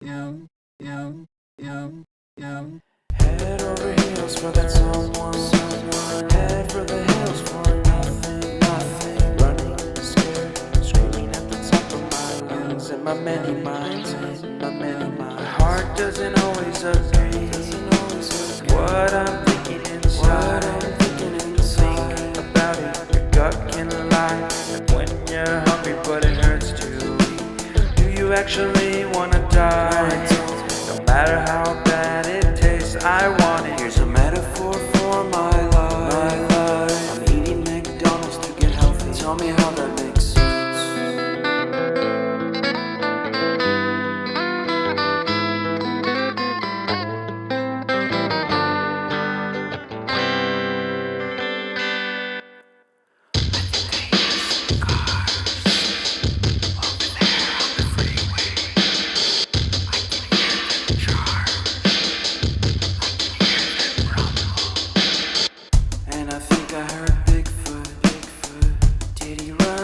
Head over heels for that someone. Head for the hills for nothing. Running, scared, screaming at the top of my lungs. In my many minds, my heart doesn't always agree. What I'm thinking inside, think about it. Your gut can lie, like when you're hungry but it hurts to eat. Do you actually wanna die? No matter how bad it tastes, I want it. Here's a metaphor for my life. I'm eating McDonald's to get healthy. Tell me how that makes sense. And I think I heard Bigfoot. Did he run?